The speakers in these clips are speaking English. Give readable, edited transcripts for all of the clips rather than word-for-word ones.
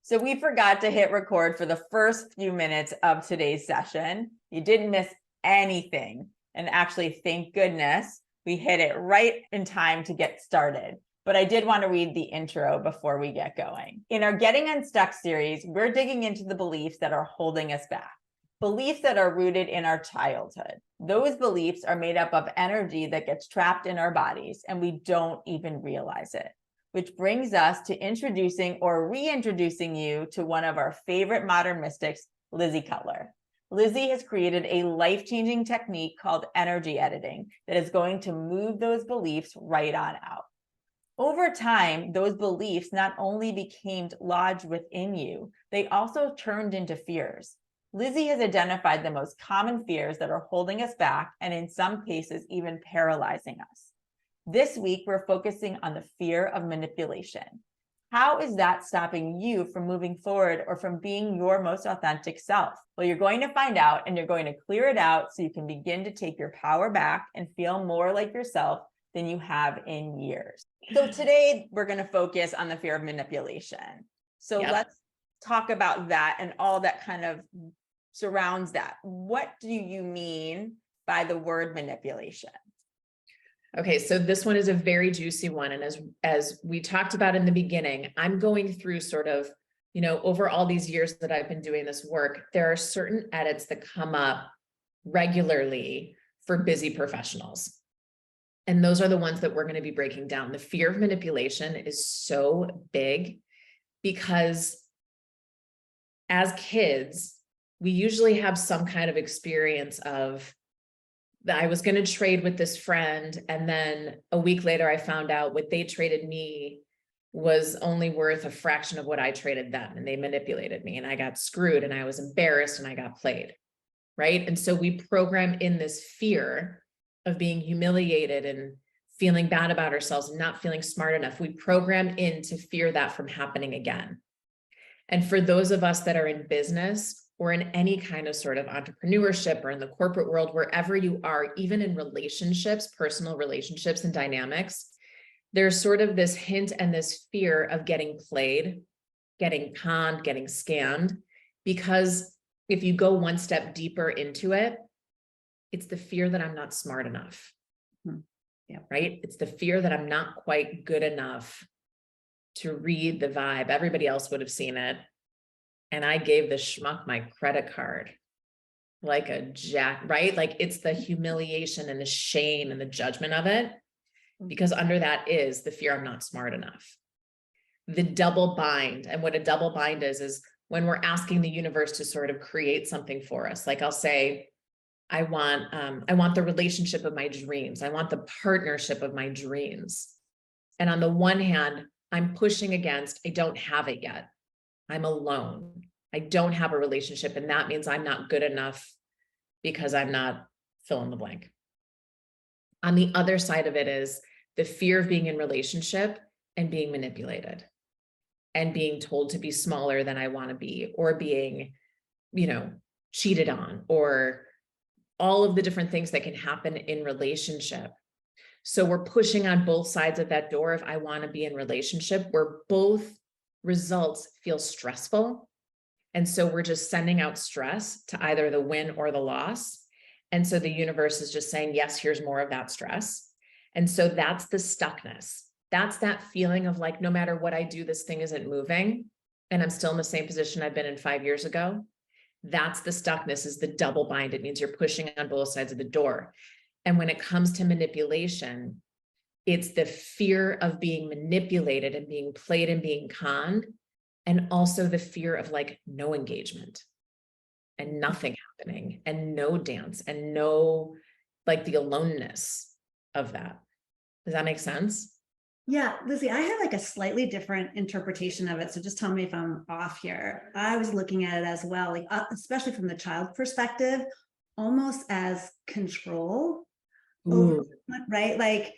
So we forgot to hit record for the first few minutes of today's session. You didn't miss anything. And actually, thank goodness, we hit it right in time to get started. But I did want to read the intro before we get going. In our Getting Unstuck series, we're digging into the beliefs that are holding us back. Beliefs that are rooted in our childhood. Those beliefs are made up of energy that gets trapped in our bodies, and we don't even realize it. Which brings us to introducing or reintroducing you to one of our favorite modern mystics, Lizzi Cutler. Lizzi has created a life-changing technique called energy editing that is going to move those beliefs right on out. Over time, those beliefs not only became lodged within you, they also turned into fears. Lizzi has identified the most common fears that are holding us back and in some cases even paralyzing us. This week, we're focusing on the fear of manipulation. How is that stopping you from moving forward or from being your most authentic self? Well, you're going to find out, and you're going to clear it out so you can begin to take your power back and feel more like yourself than you have in years. So today, we're going to focus on the fear of manipulation. So let's talk about that and all that kind of surrounds that. What do you mean by the word manipulation? Okay, so this one is a very juicy one. And as we talked about in the beginning, I'm going through sort of, over all these years that I've been doing this work, there are certain edits that come up regularly for busy professionals. And those are the ones that we're going to be breaking down. The fear of manipulation is so big because as kids, we usually have some kind of experience of that I was going to trade with this friend. And then a week later, I found out what they traded me was only worth a fraction of what I traded them. And they manipulated me and I got screwed and I was embarrassed and I got played. Right. And so we program in this fear of being humiliated and feeling bad about ourselves and not feeling smart enough. We program in to fear that from happening again. And for those of us that are in business, or in any kind of sort of entrepreneurship or in the corporate world, wherever you are, even in relationships, personal relationships and dynamics, there's sort of this hint and this fear of getting played, getting conned, getting scammed, because if you go one step deeper into it, it's the fear that I'm not smart enough. Yeah, right? It's the fear that I'm not quite good enough to read the vibe. Everybody else would have seen it. And I gave the schmuck my credit card like a jack, right? Like it's the humiliation and the shame and the judgment of it, because under that is the fear I'm not smart enough. The double bind. And what a double bind is when we're asking the universe to sort of create something for us. Like I'll say, I want the relationship of my dreams. I want the partnership of my dreams. And on the one hand, I'm pushing against, I don't have it yet. I'm alone. I don't have a relationship. And that means I'm not good enough because I'm not fill in the blank. On the other side of it is the fear of being in relationship and being manipulated and being told to be smaller than I want to be, or being, cheated on, or all of the different things that can happen in relationship. So we're pushing on both sides of that door. If I want to be in relationship, where both results feel stressful. And so we're just sending out stress to either the win or the loss. And so the universe is just saying, yes, here's more of that stress. And so that's the stuckness. That's that feeling of like, no matter what I do, this thing isn't moving. And I'm still in the same position I've been in 5 years ago. That's the stuckness, is the double bind. It means you're pushing on both sides of the door. And when it comes to manipulation, it's the fear of being manipulated and being played and being conned, and also the fear of like no engagement and nothing happening and no dance and no, like the aloneness of that. Does that make sense? Yeah, Lizzie, I had like a slightly different interpretation of it. So just tell me if I'm off here. I was looking at it as well, like especially from the child perspective, almost as control over, right? Like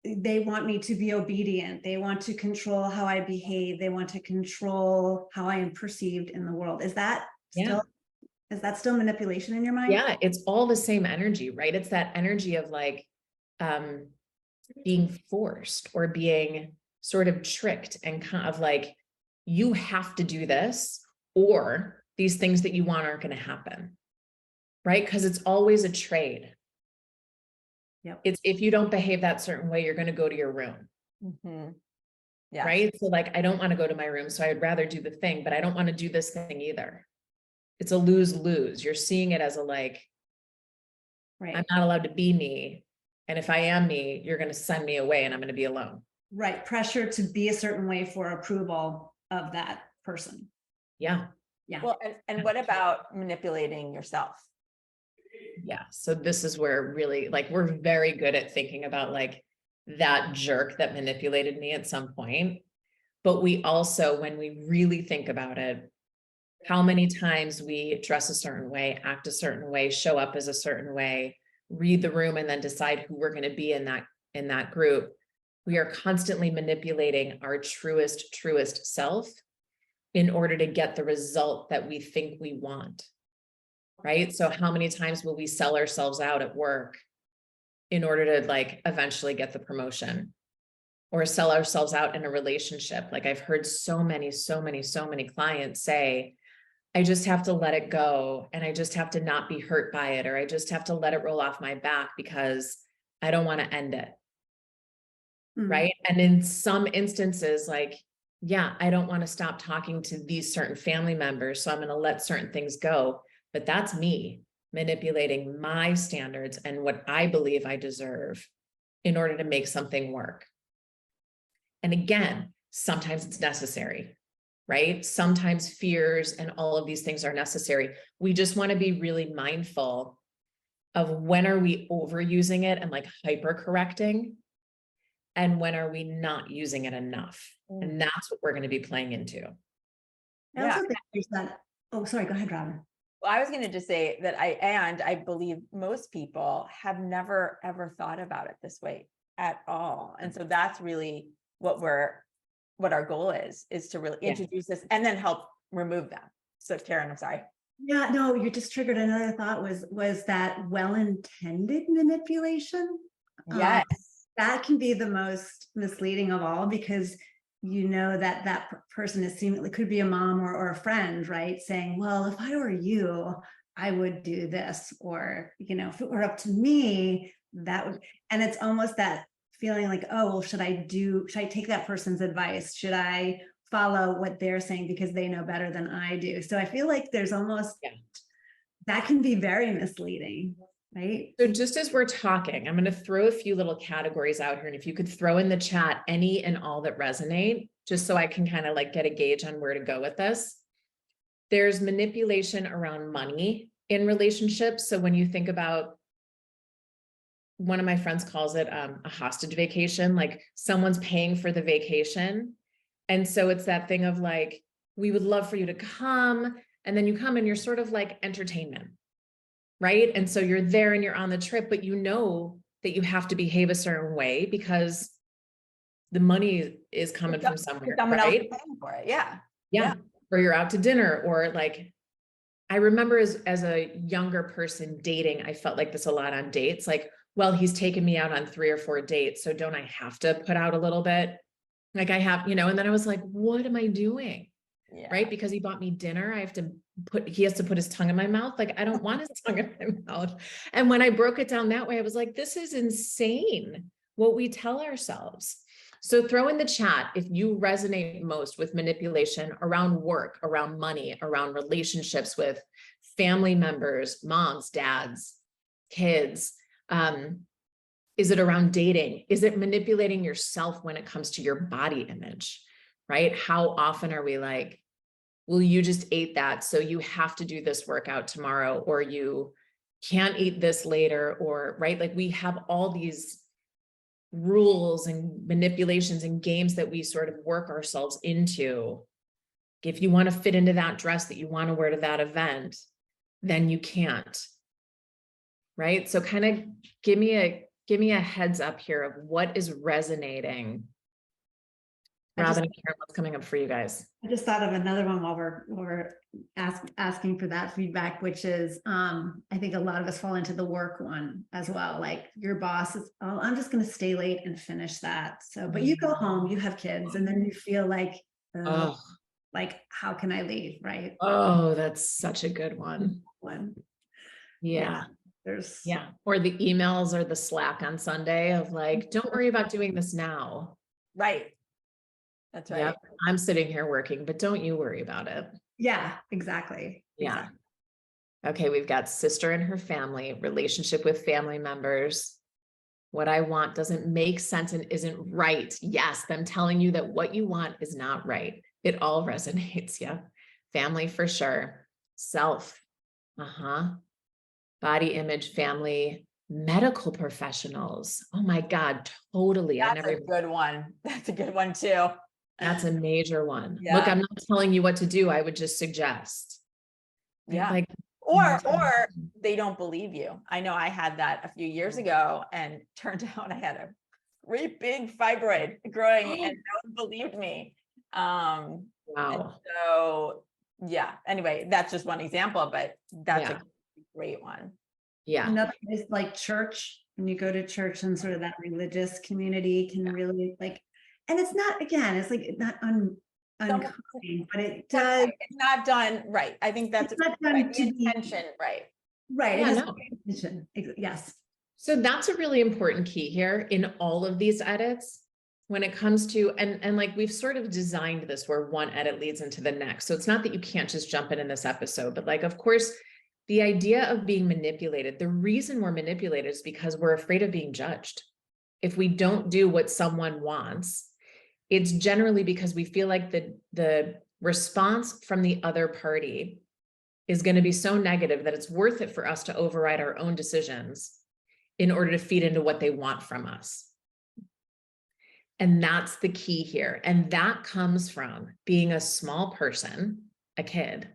they want me to be obedient. They want to control how I behave. They want to control how I am perceived in the world. Is that still manipulation in your mind? Yeah, it's all the same energy, right? It's that energy of like being forced or being sort of tricked and kind of like you have to do this, or these things that you want aren't going to happen. Right? Because it's always a trade. Yep. It's if you don't behave that certain way, you're going to go to your room. Yeah. Right. So like, I don't want to go to my room. So I'd rather do the thing, but I don't want to do this thing either. It's a lose-lose. You're seeing it as a like, Right. I'm not allowed to be me. And if I am me, you're going to send me away and I'm going to be alone. Right. Pressure to be a certain way for approval of that person. Yeah. Yeah. Well, and what about manipulating yourself? Yeah. So this is where really like, we're very good at thinking about like that jerk that manipulated me at some point. But we also, when we really think about it, how many times we dress a certain way, act a certain way, show up as a certain way, read the room, and then decide who we're going to be in that group. We are constantly manipulating our truest self in order to get the result that we think we want. Right? So how many times will we sell ourselves out at work in order to like eventually get the promotion, or sell ourselves out in a relationship? Like I've heard so many clients say, I just have to let it go. And I just have to not be hurt by it. Or I just have to let it roll off my back because I don't want to end it. Right. And in some instances, like, yeah, I don't want to stop talking to these certain family members, so I'm going to let certain things go. But that's me manipulating my standards and what I believe I deserve in order to make something work. And again, sometimes it's necessary, right? Sometimes fears and all of these things are necessary. We just want to be really mindful of when are we overusing it and like hyper correcting, and when are we not using it enough? And that's what we're going to be playing into. I also think there's that. Oh, sorry. Go ahead, Robin. Well, I was going to just say that I believe most people have never, ever thought about it this way at all. And so that's really what our goal is to really introduce this and then help remove them. So Karen, I'm sorry. Yeah, no, you just triggered another thought was that well-intended manipulation. Yes. That can be the most misleading of all, because you know that person is seemingly could be a mom or a friend, right? Saying, well, if I were you, I would do this, or, you know, if it were up to me, that would, and it's almost that feeling like, oh, well, should I take that person's advice? Should I follow what they're saying because they know better than I do? So I feel like there's almost, that can be very misleading. Right. So just as we're talking, I'm going to throw a few little categories out here. And if you could throw in the chat any and all that resonate, just so I can kind of like get a gauge on where to go with this. There's manipulation around money in relationships. So when you think about, one of my friends calls it a hostage vacation, like someone's paying for the vacation. And so it's that thing of like, we would love for you to come, and then you come and you're sort of like entertainment. Right. And so you're there and you're on the trip, but you know that you have to behave a certain way because the money is coming from somewhere. Someone right? else is paying for it. Yeah. Yeah. Or you're out to dinner, or like, I remember as a younger person dating, I felt like this a lot on dates. Like, well, he's taken me out on 3 or 4 dates, so don't I have to put out a little bit? Like I have, you know, and then I was like, what am I doing? Yeah. Right. Because he bought me dinner, he has to put his tongue in my mouth. Like, I don't want his tongue in my mouth. And when I broke it down that way, I was like, this is insane what we tell ourselves. So throw in the chat if you resonate most with manipulation around work, around money, around relationships with family members, moms, dads, kids. Is it around dating? Is it manipulating yourself when it comes to your body image, right? How often are we like, well, you just ate that, so you have to do this workout tomorrow, or you can't eat this later, or right? Like we have all these rules and manipulations and games that we sort of work ourselves into. If you want to fit into that dress that you want to wear to that event, then you can't. Right? So kind of give me a heads up here of what is resonating. Robin and Karen, what's coming up for you guys? I just thought of another one while we're asking for that feedback, which is I think a lot of us fall into the work one as well. Like your boss is, oh, I'm just going to stay late and finish that. So, but you go home, you have kids, and then you feel like, like, how can I leave? Right. Oh, that's such a good one. One. Yeah. There's, Yeah. Or the emails or the Slack on Sunday of like, don't worry about doing this now. Right. That's right. Yep. I'm sitting here working, but don't you worry about it. yeah, exactly. Yeah. Exactly. Okay. We've got sister and her family, relationship with family members. What I want doesn't make sense and isn't right. Yes. Them telling you that what you want is not right. It all resonates. Yeah. Family for sure. Self. Body image, family, medical professionals. Oh my God, totally. That's a good one. That's a good one too. That's a major one. Yeah. Look, I'm not telling you what to do. I would just suggest. Yeah. Like, Or they don't believe you. I know I had that a few years ago, and turned out I had a great big fibroid growing and no one believed me. And wow. so yeah, anyway, that's just one example, but that's Yeah. a great one. Yeah. Another is like church. When you go to church and sort of that religious community can really like, and it's not, again, it's like not unkind, but it does. It's not done right. I think that's It's not done right. to The be intention, right? right. Yeah, It has no. intention. Yes. So that's a really important key here in all of these edits when it comes to, and like we've sort of designed this where one edit leads into the next. So it's not that you can't just jump in this episode, but like, of course, the idea of being manipulated, the reason we're manipulated is because we're afraid of being judged. If we don't do what someone wants, it's generally because we feel like the response from the other party is going to be so negative that it's worth it for us to override our own decisions in order to feed into what they want from us. And that's the key here. And that comes from being a small person, a kid,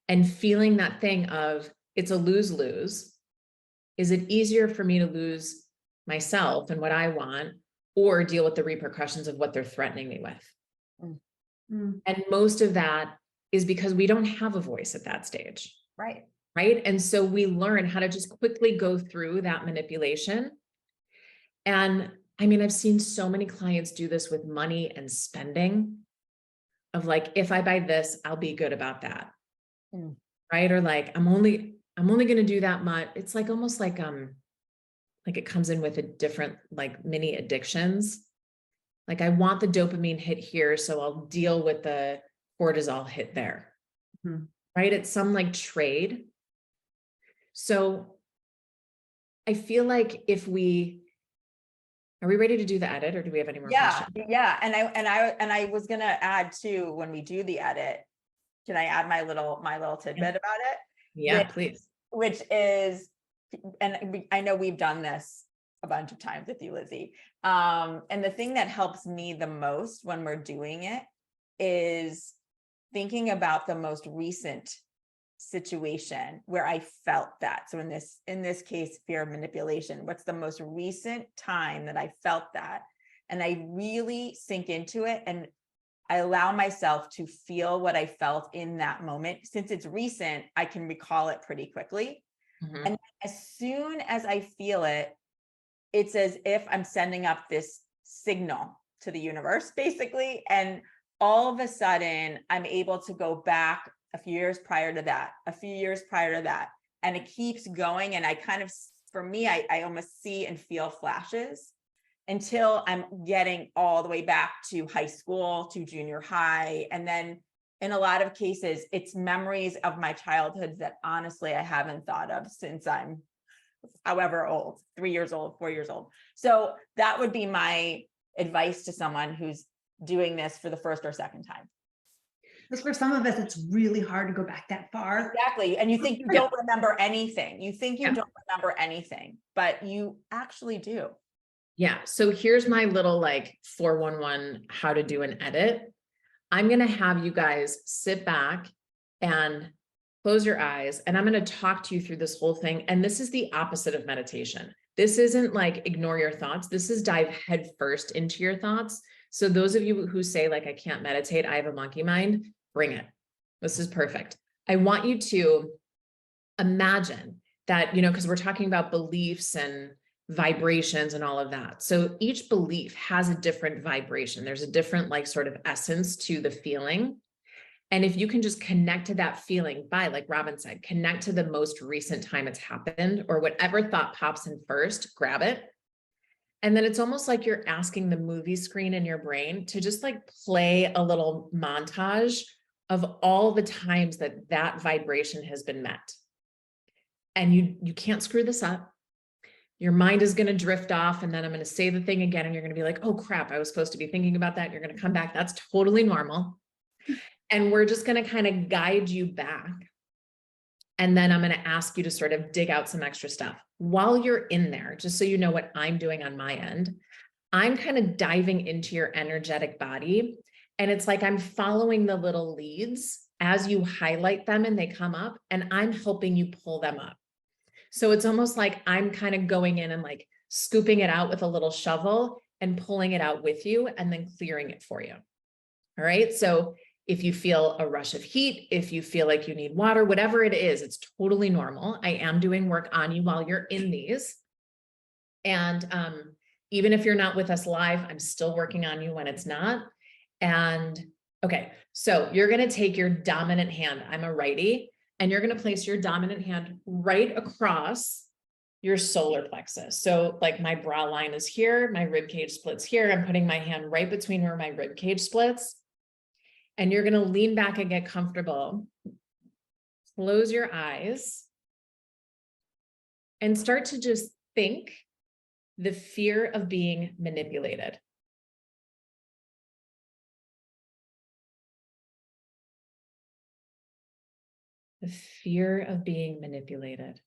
and feeling that thing of it's a lose-lose. Is it easier for me to lose myself and what I want, or deal with the repercussions of what they're threatening me with? And most of that is because we don't have a voice at that stage. Right. Right. And so we learn how to just quickly go through that manipulation. And I mean, I've seen so many clients do this with money and spending of like, if I buy this, I'll be good about that. Right. Or like, I'm only going to do that much. It's like almost like it comes in with a different, like mini addictions. Like I want the dopamine hit here, so I'll deal with the cortisol hit there. Right. It's some like trade. So I feel like are we ready to do the edit, or do we have any more questions? Yeah. And I was going to add too, when we do the edit, can I add my little tidbit about it? Yeah, please. Which is, and I know we've done this a bunch of times with you, Lizzi. And the thing that helps me the most when we're doing it is thinking about the most recent situation where I felt that. So in this case, fear of manipulation, what's the most recent time that I felt that? And I really sink into it, and I allow myself to feel what I felt in that moment. Since it's recent, I can recall it pretty quickly. And as soon as I feel it, it's as if I'm sending up this signal to the universe, basically. And all of a sudden, I'm able to go back a few years prior to that, and it keeps going. And I kind of, for me, I almost see and feel flashes until I'm getting all the way back to high school, to junior high. And then in a lot of cases, it's memories of my childhood that honestly, I haven't thought of since I'm however old, 3 years old, 4 years old. So that would be my advice to someone who's doing this for the first or second time. Because for some of us, it's really hard to go back that far. Exactly. And you think you don't remember anything. You think you don't remember anything, but you actually do. Yeah. So here's my little like 411 how to do an edit. I'm going to have you guys sit back and close your eyes, and I'm going to talk to you through this whole thing. And this is the opposite of meditation. This isn't like ignore your thoughts. This is dive head first into your thoughts. So those of you who say like, I can't meditate, I have a monkey mind, bring it. This is perfect. I want you to imagine that, because we're talking about beliefs and vibrations and all of that. So each belief has a different vibration. There's a different like sort of essence to the feeling. And if you can just connect to that feeling by, like Robin said, connect to the most recent time it's happened, or whatever thought pops in first, grab it. And then it's almost like you're asking the movie screen in your brain to just like play a little montage of all the times that that vibration has been met. And you can't screw this up. Your mind is going to drift off, and then I'm going to say the thing again, and you're going to be like, oh crap, I was supposed to be thinking about that. You're going to come back. That's totally normal. And we're just going to kind of guide you back. And then I'm going to ask you to sort of dig out some extra stuff. While you're in there, just so you know what I'm doing on my end, I'm kind of diving into your energetic body. And it's like I'm following the little leads as you highlight them and they come up, and I'm helping you pull them up. So it's almost like I'm kind of going in and like scooping it out with a little shovel and pulling it out with you and then clearing it for you. All right. So if you feel a rush of heat, if you feel like you need water, whatever it is, it's totally normal. I am doing work on you while you're in these. And even if you're not with us live, I'm still working on you when it's not. And okay, so you're going to take your dominant hand. I'm a righty. And you're going to place your dominant hand right across your solar plexus. So like my brow line is here, my rib cage splits here. I'm putting my hand right between where my rib cage splits. And you're going to lean back and get comfortable. Close your eyes and start to just think the fear of being manipulated. The fear of being manipulated.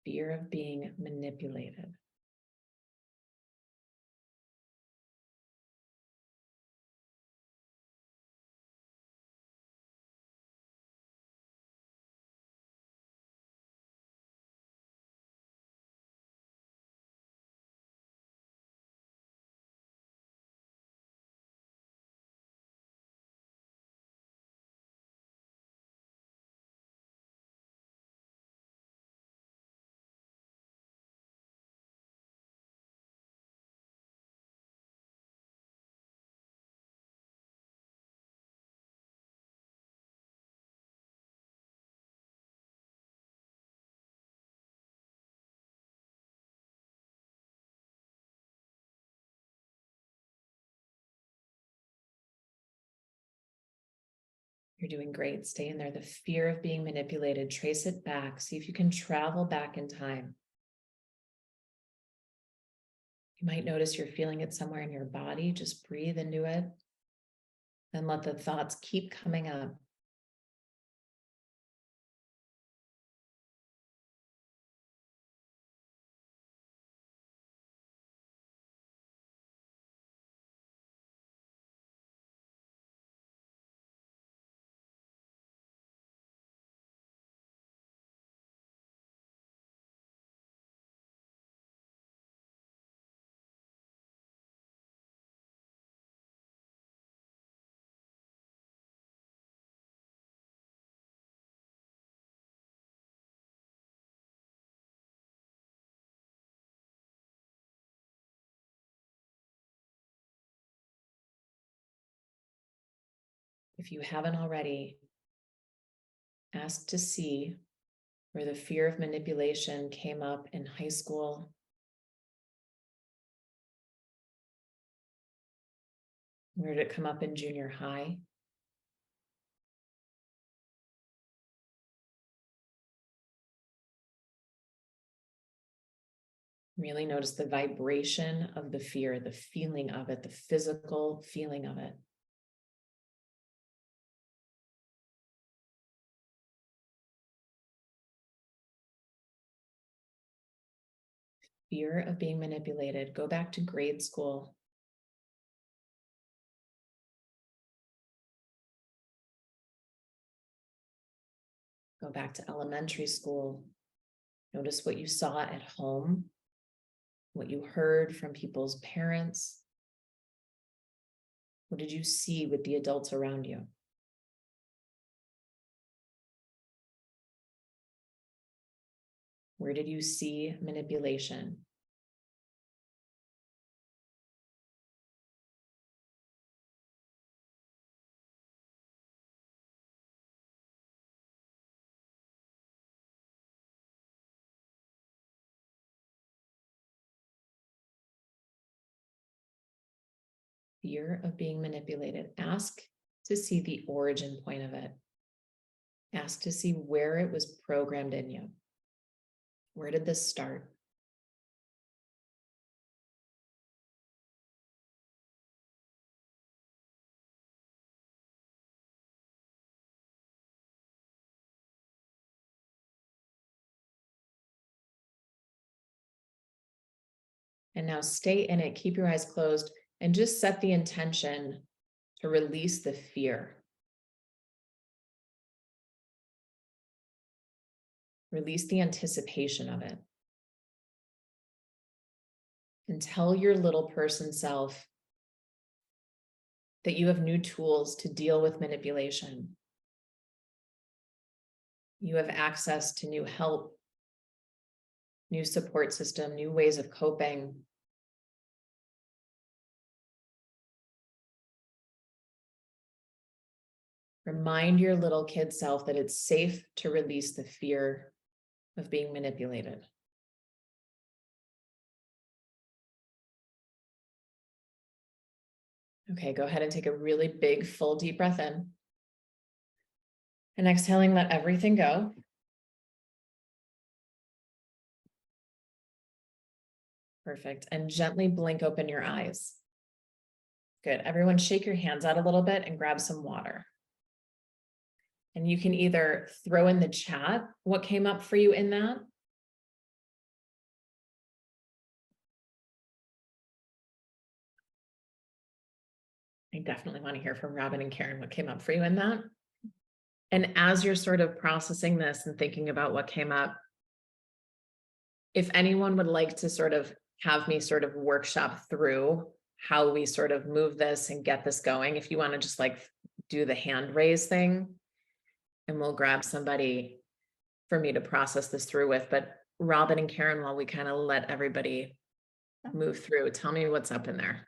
Fear of being manipulated. You're doing great. Stay in there. The fear of being manipulated, trace it back. See if you can travel back in time. You might notice you're feeling it somewhere in your body. Just breathe into it and let the thoughts keep coming up. If you haven't already, ask to see where the fear of manipulation came up in high school, where did it come up in junior high? Really notice the vibration of the fear, the feeling of it, the physical feeling of it. Fear of being manipulated. Go back to grade school. Go back to elementary school. Notice what you saw at home, what you heard from people's parents. What did you see with the adults around you? Where did you see manipulation? Fear of being manipulated. Ask to see the origin point of it. Ask to see where it was programmed in you. Where did this start? And now stay in it, keep your eyes closed, and just set the intention to release the fear. Release the anticipation of it. And tell your little person self that you have new tools to deal with manipulation. You have access to new help, new support system, new ways of coping. Remind your little kid self that it's safe to release the fear of being manipulated. Okay, go ahead and take a really big, full, deep breath in. And exhaling, let everything go. Perfect. And gently blink open your eyes. Good. Everyone shake your hands out a little bit and grab some water. And you can either throw in the chat what came up for you in that. I definitely want to hear from Robin and Karen what came up for you in that. And as you're sort of processing this and thinking about what came up, if anyone would like to sort of have me sort of workshop through how we sort of move this and get this going, if you want to just like do the hand raise thing, and we'll grab somebody for me to process this through with. But Robin and Karen, while we kind of let everybody move through, tell me what's up in there.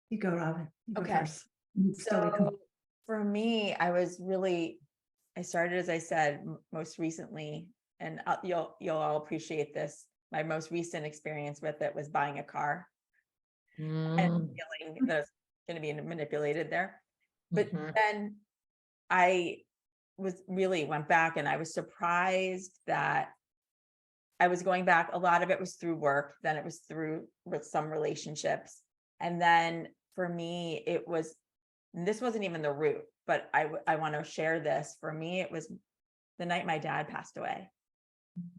You go, Robin. You go Okay. first. So for me, I started, as I said, most recently, and you'll all appreciate this. My most recent experience with it was buying a car and feeling that I was going to be manipulated there. But then I went back, and I was surprised that I was going back. A lot of it was through work. Then it was through with some relationships. And then for me, this wasn't even the root, but I want to share this. For me, it was the night my dad passed away.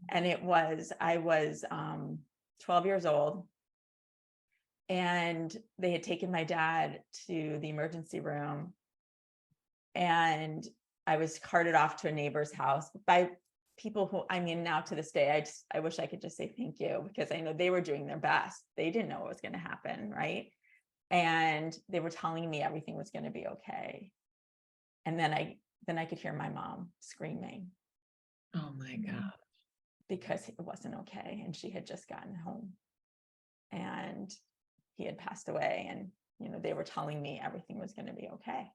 And I was 12 years old, and they had taken my dad to the emergency room, and I was carted off to a neighbor's house by people who, I mean, now to this day, I wish I could just say thank you, because I know they were doing their best. They didn't know what was going to happen, right? And they were telling me everything was going to be okay. And then I could hear my mom screaming. Oh my God. Because it wasn't okay. And she had just gotten home, and he had passed away, and, they were telling me everything was going to be okay.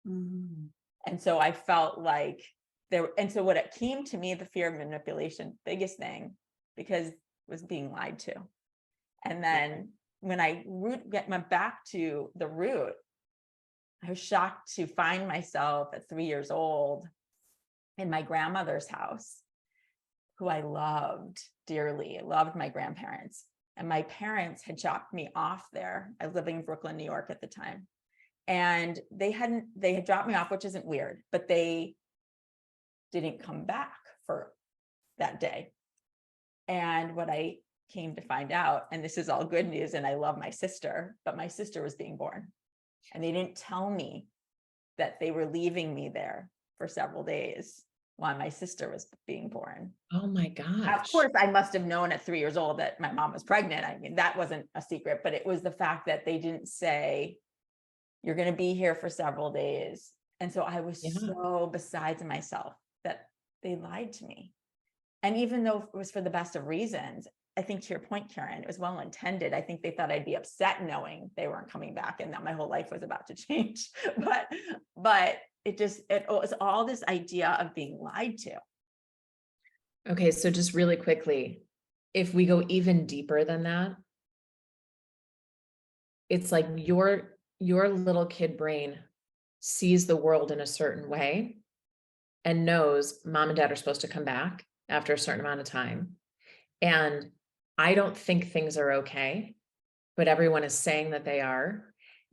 Mm. And so I felt like and so what it came to me, the fear of manipulation, biggest thing, because it was being lied to. And then when I went back to the root, I was shocked to find myself at 3 years old in my grandmother's house, who I loved dearly. I loved my grandparents, and my parents had dropped me off there. I was living in Brooklyn, New York at the time. And they had dropped me off, which isn't weird, but they didn't come back for that day. And what I came to find out, and this is all good news, and I love my sister, but my sister was being born, and they didn't tell me that they were leaving me there for several days while my sister was being born. Oh my Of gosh. course, I must have known at 3 years old that my mom was pregnant. I mean, that wasn't a secret, but it was the fact that they didn't say, you're going to be here for several days. And so I was Yeah. so besides myself that they lied to me. And even though it was for the best of reasons, I think to your point, Karen, it was well intended. I think they thought I'd be upset knowing they weren't coming back and that my whole life was about to change. But it was all this idea of being lied to. Okay, so just really quickly, if we go even deeper than that, it's like your little kid brain sees the world in a certain way and knows mom and dad are supposed to come back after a certain amount of time. And I don't think things are okay, but everyone is saying that they are.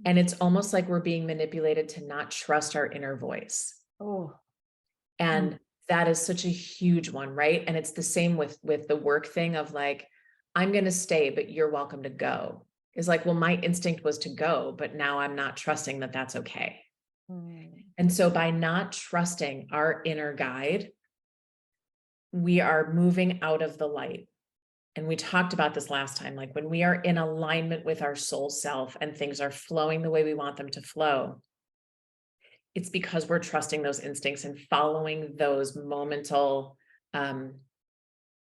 And it's almost like we're being manipulated to not trust our inner voice. Oh, And that is such a huge one, right? And it's the same with the work thing of like, I'm going to stay, but you're welcome to go. Is like, well, my instinct was to go, but now I'm not trusting that that's okay. And so by not trusting our inner guide, we are moving out of the light. And we talked about this last time, like when we are in alignment with our soul self and things are flowing the way we want them to flow, it's because we're trusting those instincts and following those momental,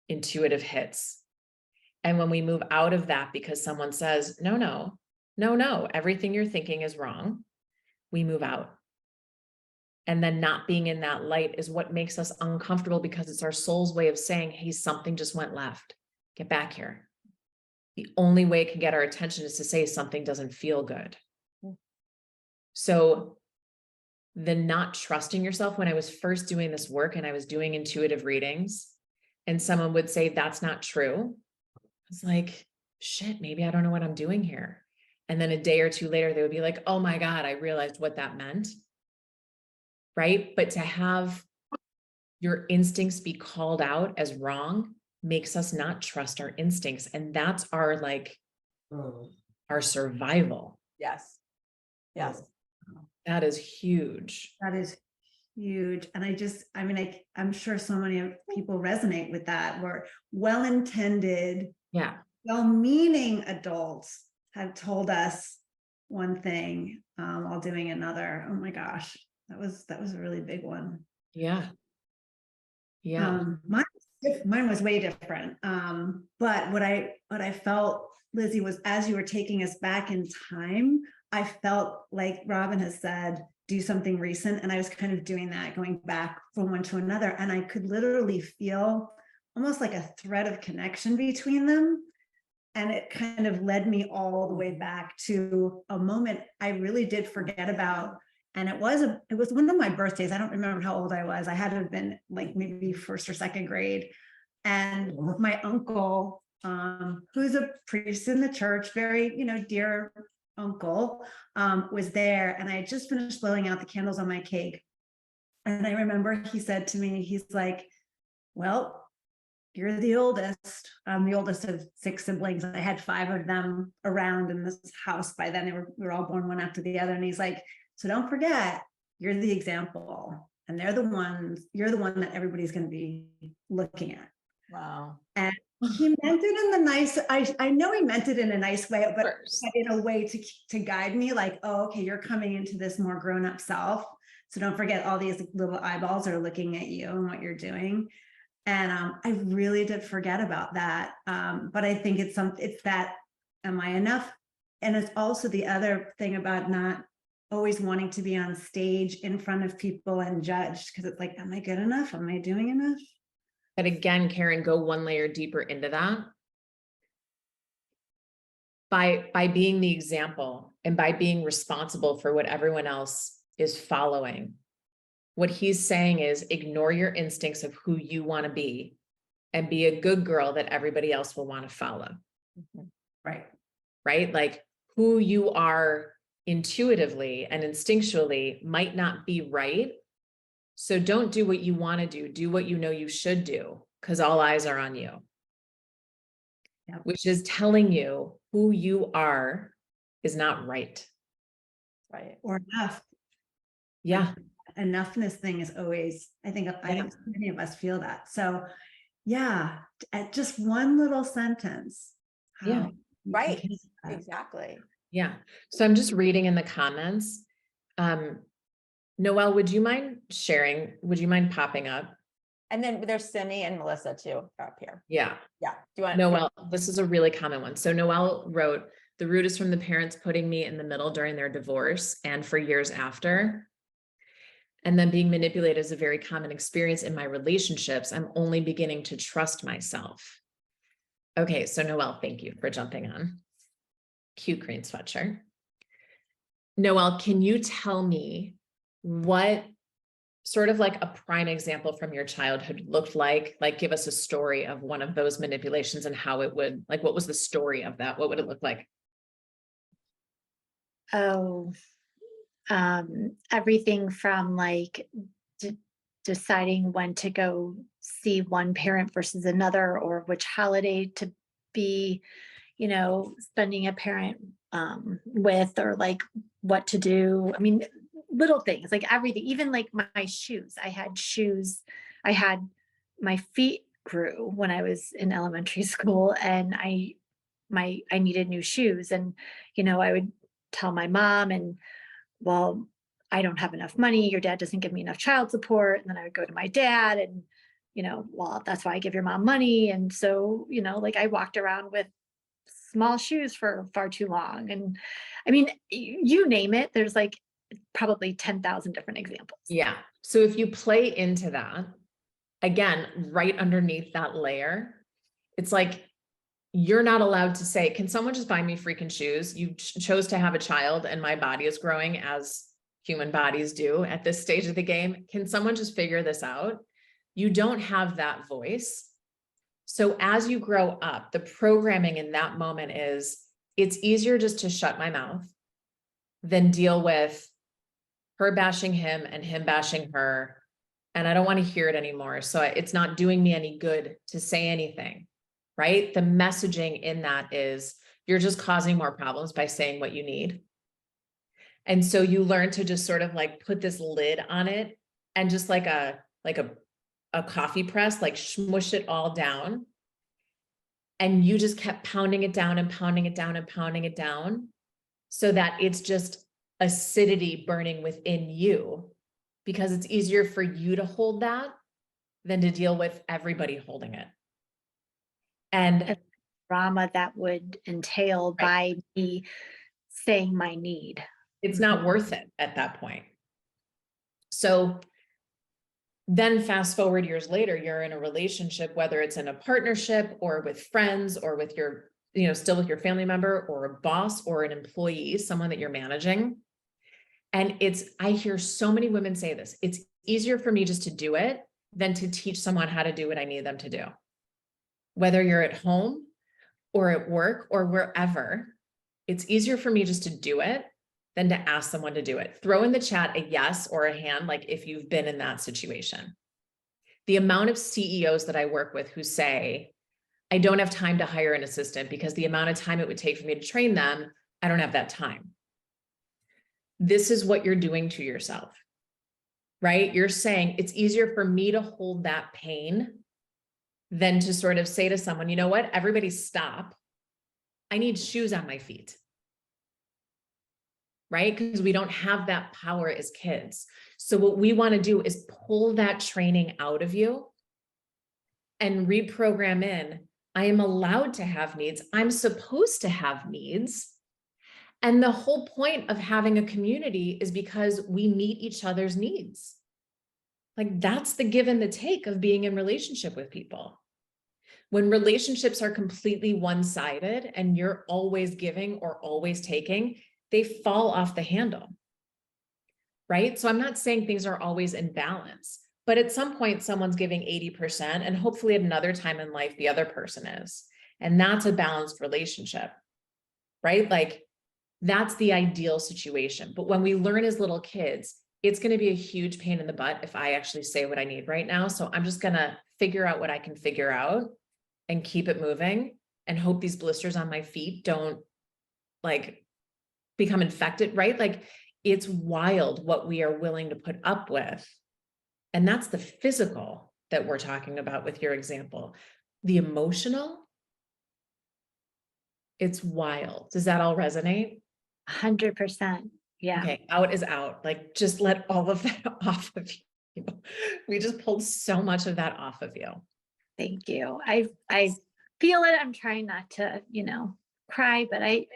intuitive hits. And when we move out of that because someone says, no, everything you're thinking is wrong, we move out. And then not being in that light is what makes us uncomfortable because it's our soul's way of saying, hey, something just went left. Get back here. The only way it can get our attention is to say something doesn't feel good. So the not trusting yourself, when I was first doing this work and I was doing intuitive readings and someone would say, that's not true. I was like, shit, maybe I don't know what I'm doing here. And then a day or two later, they would be like, oh my God, I realized what that meant. Right. But to have your instincts be called out as wrong makes us not trust our instincts. And that's our, like, our survival. yes. Yes. That is huge. That is huge. And I'm sure so many people resonate with that, where well-intended, Yeah. well-meaning adults have told us one thing while doing another. Oh my gosh, that was a really big one. Yeah. Yeah. Mine was way different. But what I felt, Lizzie, was as you were taking us back in time, I felt like Robin has said, do something recent. And I was kind of doing that, going back from one to another. And I could literally feel almost like a thread of connection between them. And it kind of led me all the way back to a moment I really did forget about. And it was one of my birthdays. I don't remember how old I was. I had to have been like maybe first or second grade. And my uncle, who's a priest in the church, very, dear uncle, was there. And I had just finished blowing out the candles on my cake. And I remember he said to me, he's like, well, you're the oldest. I'm the oldest of 6 siblings. I had 5 of them around in this house by then. We were all born one after the other. And he's like, so don't forget, you're the example. And you're the one that everybody's going to be looking at. Wow. And he meant it in the nice, I know he meant it in a nice way, but in a way to guide me, like, oh, okay, you're coming into this more grown-up self. So don't forget all these little eyeballs are looking at you and what you're doing. And I really did forget about that. But I think it's that, am I enough? And it's also the other thing about not always wanting to be on stage in front of people and judged, because it's like, am I good enough? Am I doing enough? But again, Karen, go one layer deeper into that. By being the example and by being responsible for what everyone else is following, what he's saying is ignore your instincts of who you want to be and be a good girl that everybody else will want to follow. Right. Right? Like who you are intuitively and instinctually might not be right. So don't do what you want to do. Do what you know you should do, because all eyes are on you. Yep. Which is telling you who you are is not right. Right. Or enough. Yeah. enoughness thing is always, I think many of us feel that. So yeah, at just one little sentence. Yeah. Right. can hit that. Exactly. Yeah. So I'm just reading in the comments. Noelle, would you mind sharing? Would you mind popping up? And then there's Simi and Melissa too up here. Yeah. Yeah. Do you want Noelle, this is a really common one. So Noelle wrote, the root is from the parents putting me in the middle during their divorce and for years after. And then being manipulated is a very common experience in my relationships. I'm only beginning to trust myself. Okay, so Noelle, thank you for jumping on. Cute green sweatshirt. Noelle, can you tell me what sort of like a prime example from your childhood looked like give us a story of one of those manipulations and how it would, like, what was the story of that? What would it look like? Oh, everything from like deciding when to go see one parent versus another, or which holiday to be, spending a parent with, or like what to do. I mean, little things like everything, even like my shoes. I had my feet grew when I was in elementary school, and I needed new shoes, and I would tell my mom, and well, I don't have enough money. Your dad doesn't give me enough child support. And then I would go to my dad and, well, that's why I give your mom money. And so, like I walked around with small shoes for far too long. And I mean, you name it, there's like probably 10,000 different examples. Yeah. So if you play into that, again, right underneath that layer, it's like, you're not allowed to say, can someone just buy me freaking shoes? You chose to have a child and my body is growing as human bodies do at this stage of the game. Can someone just figure this out? You don't have that voice. So as you grow up, the programming in that moment is, it's easier just to shut my mouth than deal with her bashing him and him bashing her. And I don't want to hear it anymore. So it's not doing me any good to say anything. Right? The messaging in that is you're just causing more problems by saying what you need. And so you learn to just sort of like put this lid on it and just like a coffee press, like smush it all down. And you just kept pounding it down and pounding it down and pounding it down so that it's just acidity burning within you, because it's easier for you to hold that than to deal with everybody holding it. And drama that would entail by me saying my need. It's not worth it at that point. So then fast forward years later, you're in a relationship, whether it's in a partnership or with friends or with your, still with your family member or a boss or an employee, someone that you're managing. And I hear so many women say this, it's easier for me just to do it than to teach someone how to do what I need them to do. Whether you're at home or at work or wherever, it's easier for me just to do it than to ask someone to do it. Throw in the chat a yes or a hand, like if you've been in that situation. The amount of CEOs that I work with who say, I don't have time to hire an assistant because the amount of time it would take for me to train them, I don't have that time. This is what you're doing to yourself, right? You're saying it's easier for me to hold that pain than to sort of say to someone, you know what, everybody stop. I need shoes on my feet. Right? Because we don't have that power as kids. So what we want to do is pull that training out of you and reprogram in, I am allowed to have needs. I'm supposed to have needs. And the whole point of having a community is because we meet each other's needs. Like that's the give and the take of being in relationship with people. When relationships are completely one-sided and you're always giving or always taking, they fall off the handle, right? So I'm not saying things are always in balance, but at some point someone's giving 80% and hopefully at another time in life, the other person is. And that's a balanced relationship, right? Like that's the ideal situation. But when we learn as little kids, it's going to be a huge pain in the butt if I actually say what I need right now. So I'm just going to figure out what I can figure out and keep it moving and hope these blisters on my feet don't like become infected, right? Like It's wild what we are willing to put up with. And that's the physical that we're talking about with your example. The emotional, it's wild. Does that all resonate? 100%. Yeah. Okay, out is out. Like, just let all of that off of you. We just pulled so much of that off of you. Thank you. I feel it. I'm trying not to, cry, but I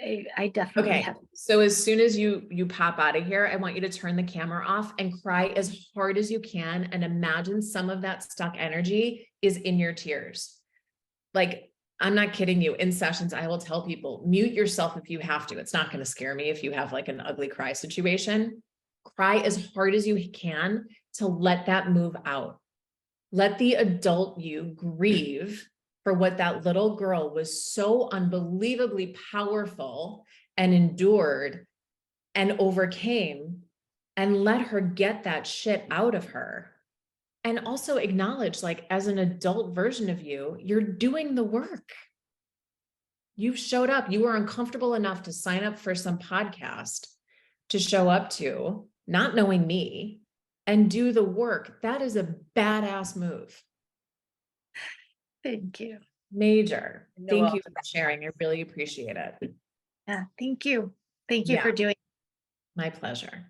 definitely Okay, have. so as soon as you pop out of here, I want you to turn the camera off and cry as hard as you can, and imagine some of that stuck energy is in your tears. Like, I'm not kidding you. In sessions, I will tell people, mute yourself if you have to. It's not going to scare me if you have like an ugly cry situation. Cry as hard as you can to let that move out. Let the adult you grieve for what that little girl was so unbelievably powerful and endured and overcame, and let her get that shit out of her. And also acknowledge, like, as an adult version of you, you're doing the work. You've showed up. You were uncomfortable enough to sign up for some podcast to show up to, not knowing me, and do the work. That is a badass move. Thank you. Major. No, Thank well, you for sharing. I really appreciate it. Yeah. Thank you. Thank you Yeah. for doing. My pleasure.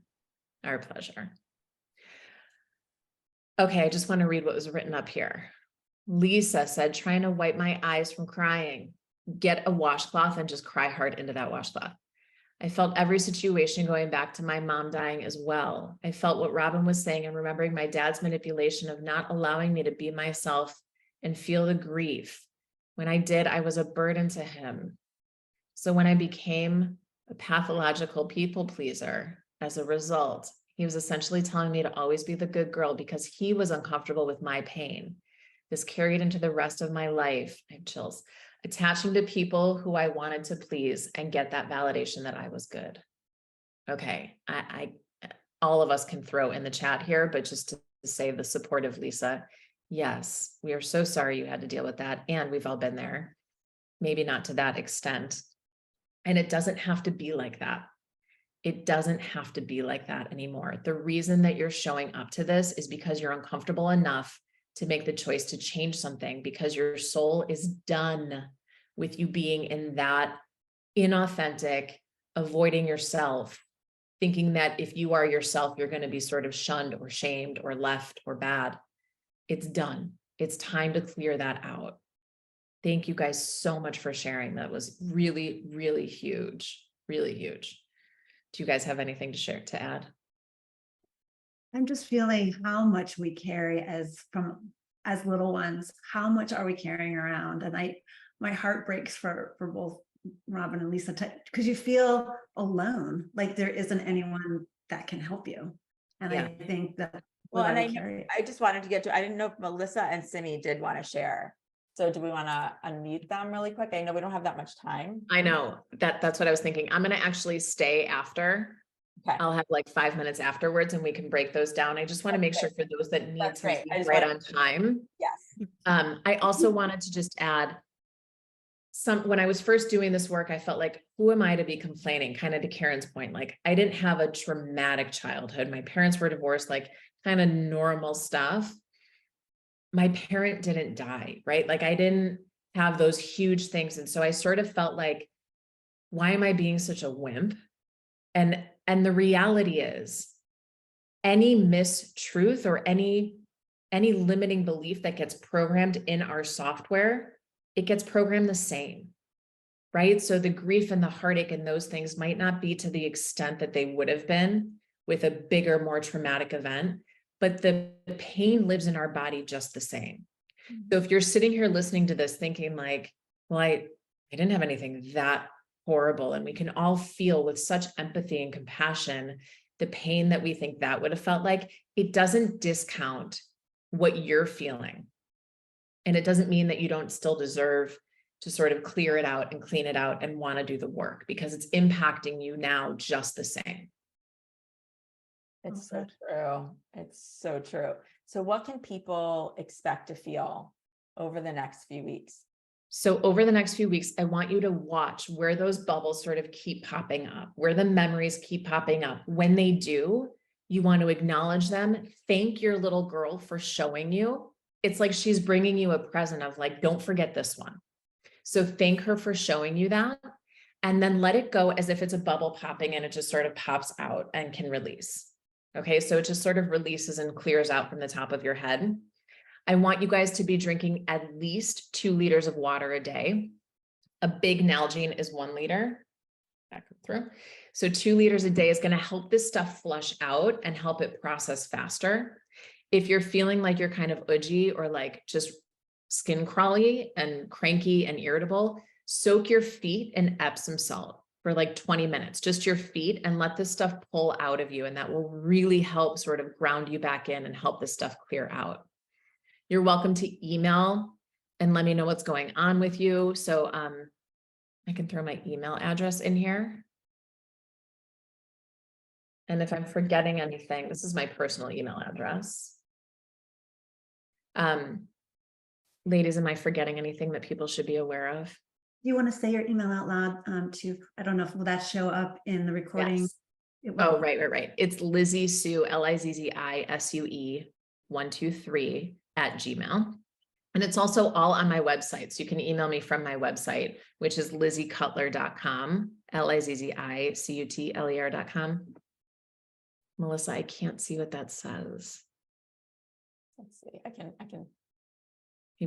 Our pleasure. Okay, I just want to read what was written up here. Lisa said, trying to wipe my eyes from crying. Get a washcloth and just cry hard into that washcloth. I felt every situation going back to my mom dying as well. I felt what Robin was saying and remembering my dad's manipulation of not allowing me to be myself and feel the grief. When I did, I was a burden to him. So when I became a pathological people pleaser, as a result, he was essentially telling me to always be the good girl because he was uncomfortable with my pain. This carried into the rest of my life. I have chills. Attaching to people who I wanted to please and get that validation that I was good. Okay, I all of us can throw in the chat here, but just to say the support of Lisa, yes, we are so sorry you had to deal with that, and we've all been there. Maybe not to that extent. And it doesn't have to be like that. It doesn't have to be like that anymore. The reason that you're showing up to this is because you're uncomfortable enough to make the choice to change something, because your soul is done with you being in that inauthentic, avoiding yourself, thinking that if you are yourself, you're going to be sort of shunned or shamed or left or bad. It's done. It's time to clear that out. Thank you guys so much for sharing. That was really, really huge, really huge. Do you guys have anything to add? I'm just feeling how much we carry as little ones. How much are we carrying around? And my heart breaks for both Robin and Lisa, because you feel alone, like there isn't anyone that can help you. And Yeah. I think that well, and I just wanted to get to, I didn't know if Melissa and Simi did want to share. So do we want to unmute them really quick? I know we don't have that much time. I know that's what I was thinking. I'm going to actually stay after. Okay. I'll have like 5 minutes afterwards and we can break those down. I just want to make sure for those that need That's to great. leave right on time. Yes. I also wanted to just add when I was first doing this work, I felt like, who am I to be complaining? Kind of to Karen's point, like I didn't have a traumatic childhood. My parents were divorced, like kind of normal stuff. My parent didn't die, right? Like I didn't have those huge things. And so I sort of felt like, why am I being such a wimp? And the reality is any mistruth or any limiting belief that gets programmed in our software, it gets programmed the same, right? So the grief and the heartache and those things might not be to the extent that they would have been with a bigger, more traumatic event, but the pain lives in our body just the same. So if you're sitting here listening to this thinking like, well, I didn't have anything that horrible, and we can all feel with such empathy and compassion the pain that we think that would have felt like, it doesn't discount what you're feeling. And it doesn't mean that you don't still deserve to sort of clear it out and clean it out and want to do the work, because it's impacting you now just the same. It's so true. It's so true. So what can people expect to feel over the next few weeks? So over the next few weeks, I want you to watch where those bubbles sort of keep popping up, where the memories keep popping up. When they do, you want to acknowledge them. Thank your little girl for showing you. It's like she's bringing you a present of like, don't forget this one. So thank her for showing you that. And then let it go as if it's a bubble popping and it just sort of pops out and can release. Okay, so it just sort of releases and clears out from the top of your head. I want you guys to be drinking at least 2 liters of water a day. A big Nalgene is 1 liter. Back through. So 2 liters a day is going to help this stuff flush out and help it process faster. If you're feeling like you're kind of udgy or like just skin crawly and cranky and irritable, soak your feet in Epsom salt for like 20 minutes, just your feet, and let this stuff pull out of you. And that will really help sort of ground you back in and help this stuff clear out. You're welcome to email and let me know what's going on with you. So I can throw my email address in here. And if I'm forgetting anything, this is my personal email address. Ladies, am I forgetting anything that people should be aware of? Do you want to say your email out loud too? I don't know if will that show up in the recording? Yes. Oh, right. It's Lizzi Sue, LIZZISUE 123 @gmail. And it's also all on my website. So you can email me from my website, which is LizziCutler.com, LIZZICUTLER.com. Melissa, I can't see what that says. Let's see. I can.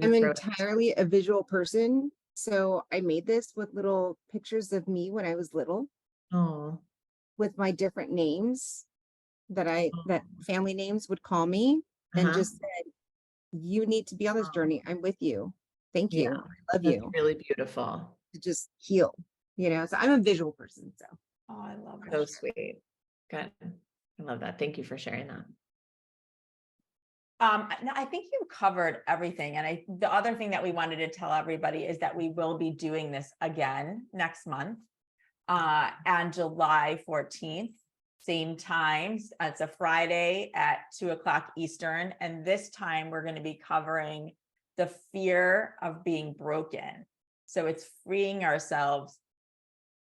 I'm entirely a visual person. So I made this with little pictures of me when I was little. Oh. With my different names that family names would call me, and just said, you need to be on this journey. I'm with you. Thank you. I love you. Really beautiful. To just heal, so I'm a visual person. So I love that. So sweet. Good. I love that. Thank you for sharing that. No, I think you covered everything. And the other thing that we wanted to tell everybody is that we will be doing this again next month, on July 14th, same times. It's a Friday at 2:00 Eastern. And this time we're going to be covering the fear of being broken. So it's freeing ourselves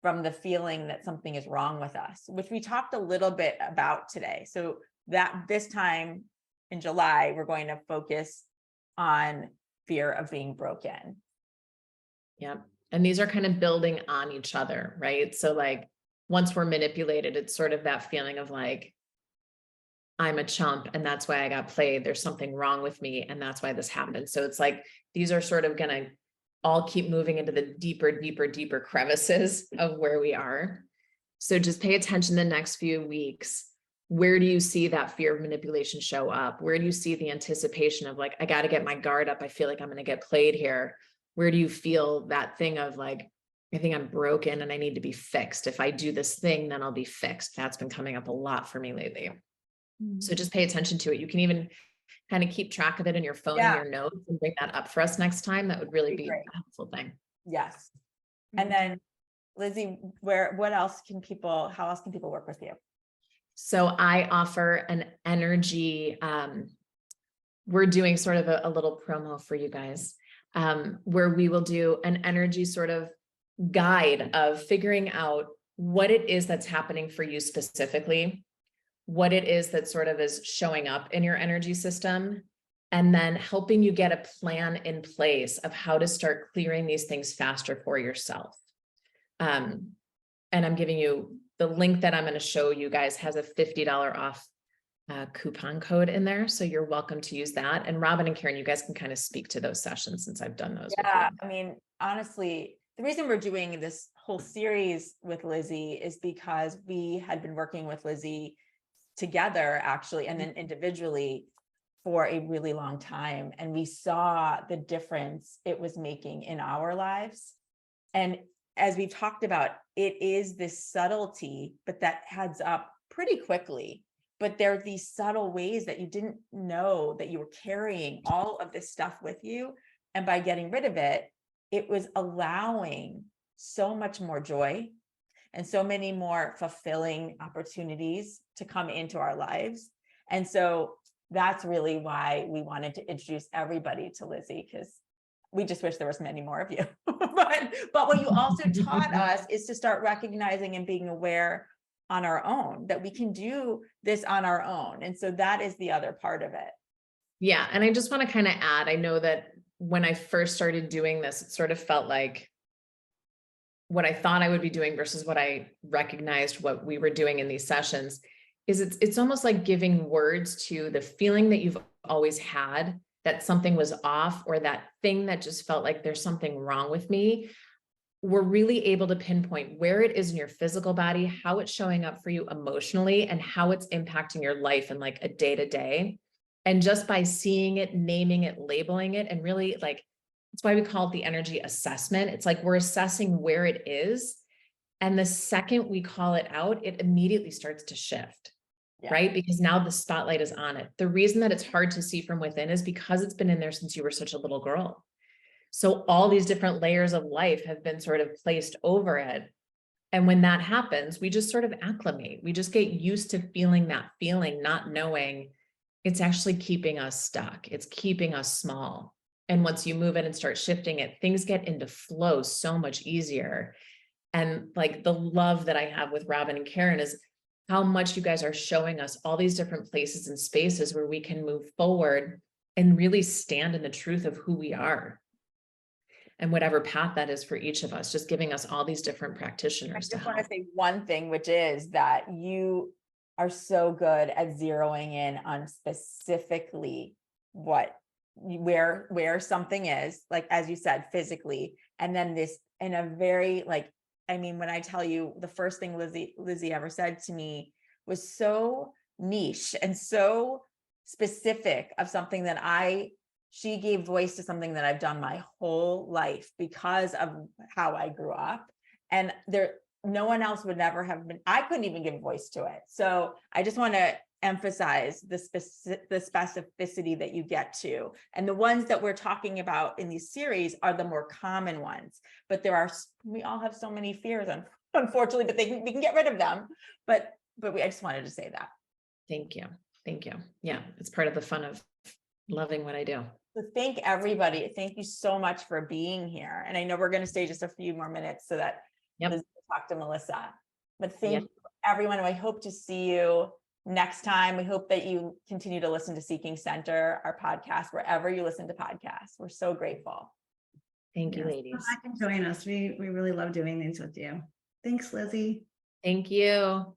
from the feeling that something is wrong with us, which we talked a little bit about today. So that this time in July, we're going to focus on fear of being broken. Yep. And these are kind of building on each other, right? So like once we're manipulated, it's sort of that feeling of like, I'm a chump and that's why I got played. There's something wrong with me. And that's why this happened. So it's like, these are sort of going to all keep moving into the deeper crevices of where we are. So just pay attention the next few weeks. Where do you see that fear of manipulation show up? Where do you see the anticipation of like, I got to get my guard up. I feel like I'm going to get played here. Where do you feel that thing of like, I think I'm broken and I need to be fixed. If I do this thing, then I'll be fixed. That's been coming up a lot for me lately. Mm-hmm. So just pay attention to it. You can even kind of keep track of it in your phone and your notes and bring that up for us next time. That would really be a helpful thing. Yes. And then Lizzi, how else can people work with you? So I offer an energy, we're doing sort of a little promo for you guys, where we will do an energy sort of guide of figuring out what it is that's happening for you specifically, what it is that sort of is showing up in your energy system, and then helping you get a plan in place of how to start clearing these things faster for yourself. And I'm giving you the link that I'm going to show you guys has a $50 off coupon code in there. So you're welcome to use that. And Robin and Karen, you guys can kind of speak to those sessions since I've done those. Yeah. I mean, honestly, the reason we're doing this whole series with Lizzi is because we had been working with Lizzi together actually, and then individually for a really long time. And we saw the difference it was making in our lives. And as we've talked about, it is this subtlety, but that adds up pretty quickly. But there are these subtle ways that you didn't know that you were carrying all of this stuff with you. And by getting rid of it, it was allowing so much more joy and so many more fulfilling opportunities to come into our lives. And so that's really why we wanted to introduce everybody to Lizzi, because we just wish there was many more of you. But what you also taught us is to start recognizing and being aware on our own, that we can do this on our own. And so that is the other part of it. Yeah. And I just want to kind of add, I know that when I first started doing this, it sort of felt like what I thought I would be doing versus what I recognized what we were doing in these sessions is it's almost like giving words to the feeling that you've always had, that something was off, or that thing that just felt like there's something wrong with me. We're really able to pinpoint where it is in your physical body, how it's showing up for you emotionally, and how it's impacting your life in like a day-to-day. And just by seeing it, naming it, labeling it, and really like, that's why we call it the energy assessment. It's like we're assessing where it is. And the second we call it out, it immediately starts to shift, right? Because now the spotlight is on it. The reason that it's hard to see from within is because it's been in there since you were such a little girl. So all these different layers of life have been sort of placed over it. And when that happens, we just sort of acclimate. We just get used to feeling that feeling, not knowing it's actually keeping us stuck. It's keeping us small. And once you move it and start shifting it, things get into flow so much easier. And like the love that I have with Robin and Karen is how much you guys are showing us all these different places and spaces where we can move forward and really stand in the truth of who we are. And whatever path that is for each of us, just giving us all these different practitioners. I just want to say one thing, which is that you are so good at zeroing in on specifically where something is, like, as you said, physically. And then this in a very like, I mean, when I tell you the first thing Lizzi ever said to me was so niche and so specific of something that she gave voice to something that I've done my whole life because of how I grew up. And no one else would never have been, I couldn't even give voice to it. So I just want to emphasize the specificity that you get to. And the ones that we're talking about in these series are the more common ones, but we all have so many fears, unfortunately, but we can get rid of them. But I just wanted to say that. Thank you. Thank you. Yeah. It's part of the fun of loving what I do. So thank everybody. Thank you so much for being here. And I know we're going to stay just a few more minutes so that Liz can talk to Melissa. But thank you, everyone. I hope to see you next time. We hope that you continue to listen to Seeking Center, our podcast, wherever you listen to podcasts. We're so grateful. Thank you, ladies. Come back and join us. We really love doing these with you. Thanks, Lizzi. Thank you.